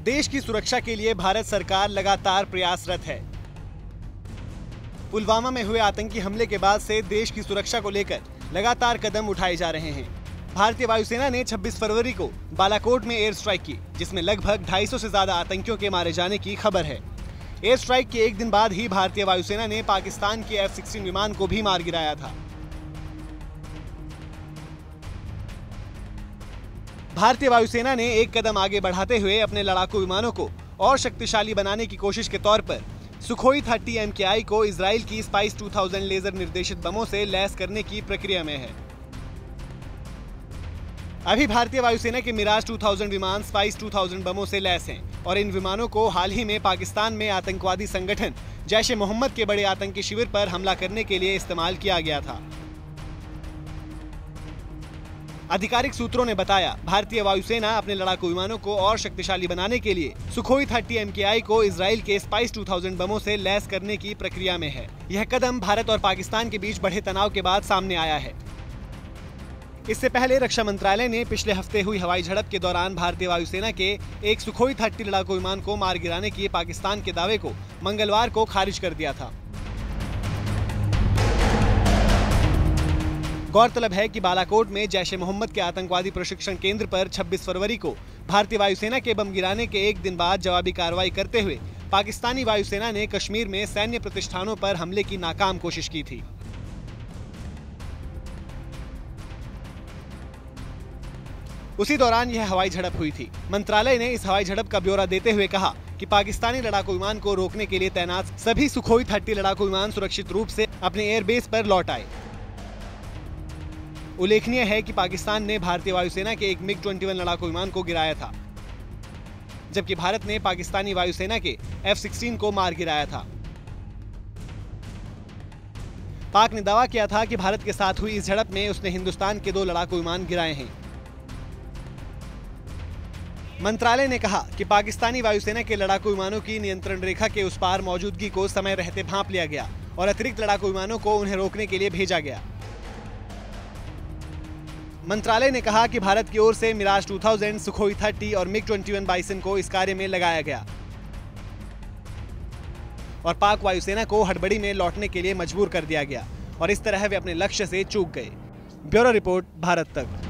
देश की सुरक्षा के लिए भारत सरकार लगातार प्रयासरत है। पुलवामा में हुए आतंकी हमले के बाद से देश की सुरक्षा को लेकर लगातार कदम उठाए जा रहे हैं। भारतीय वायुसेना ने 26 फरवरी को बालाकोट में एयर स्ट्राइक की, जिसमें लगभग 250 से ज्यादा आतंकियों के मारे जाने की खबर है। एयर स्ट्राइक के एक दिन बाद ही भारतीय वायुसेना ने पाकिस्तान के F-16 विमान को भी मार गिराया था। भारतीय वायुसेना ने एक कदम आगे बढ़ाते हुए अपने लड़ाकू विमानों को और शक्तिशाली बनाने की कोशिश के तौर पर सुखोई 30 MKI को इजराइल की स्पाइस 2000 लेजर निर्देशित बमों से लैस करने की प्रक्रिया में है। अभी भारतीय वायुसेना के मिराज 2000 विमान स्पाइस 2000 बमों से लैस हैं और इन विमानों को हाल ही में पाकिस्तान में आतंकवादी संगठन जैश-ए-मोहम्मद के बड़े आतंकी शिविर पर हमला करने के लिए इस्तेमाल किया गया था। आधिकारिक सूत्रों ने बताया, भारतीय वायुसेना अपने लड़ाकू विमानों को और शक्तिशाली बनाने के लिए सुखोई 30 MKI को इजराइल के स्पाइस 2000 बमों से लैस करने की प्रक्रिया में है। यह कदम भारत और पाकिस्तान के बीच बढ़े तनाव के बाद सामने आया है। इससे पहले रक्षा मंत्रालय ने पिछले हफ्ते हुई हवाई झड़प के दौरान भारतीय वायुसेना के एक सुखोई 30 लड़ाकू विमान को मार गिराने के पाकिस्तान के दावे को मंगलवार को खारिज कर दिया था। गौरतलब है कि बालाकोट में जैश-ए-मोहम्मद के आतंकवादी प्रशिक्षण केंद्र पर 26 फरवरी को भारतीय वायुसेना के बम गिराने के एक दिन बाद जवाबी कार्रवाई करते हुए पाकिस्तानी वायुसेना ने कश्मीर में सैन्य प्रतिष्ठानों पर हमले की नाकाम कोशिश की थी। उसी दौरान यह हवाई झड़प हुई थी। मंत्रालय ने इस हवाई झड़प का ब्यौरा देते हुए कहा कि पाकिस्तानी लड़ाकू विमान को रोकने के लिए तैनात सभी सुखोई 30 लड़ाकू विमान सुरक्षित रूप से अपने एयरबेस पर लौट आए। उल्लेखनीय है कि पाकिस्तान ने भारतीय वायुसेना के एक MiG-21 लड़ाकू विमान को गिराया था, जबकि भारत ने पाकिस्तानी वायुसेना के F-16 को मार गिराया था। पाक ने दावा किया था कि भारत के साथ हुई इस झड़प में उसने हिंदुस्तान के 2 लड़ाकू विमान गिराए हैं। मंत्रालय ने कहा कि पाकिस्तानी वायुसेना के लड़ाकू विमानों की नियंत्रण रेखा के उस पार मौजूदगी को समय रहते भांप लिया गया और अतिरिक्त लड़ाकू विमानों को उन्हें रोकने के लिए भेजा गया। मंत्रालय ने कहा कि भारत की ओर से मिराज 2000, सुखोई 30 और MiG-21 बाइसन को इस कार्य में लगाया गया और पाक वायुसेना को हड़बड़ी में लौटने के लिए मजबूर कर दिया गया और इस तरह वे अपने लक्ष्य से चूक गए। ब्यूरो रिपोर्ट, भारत तक।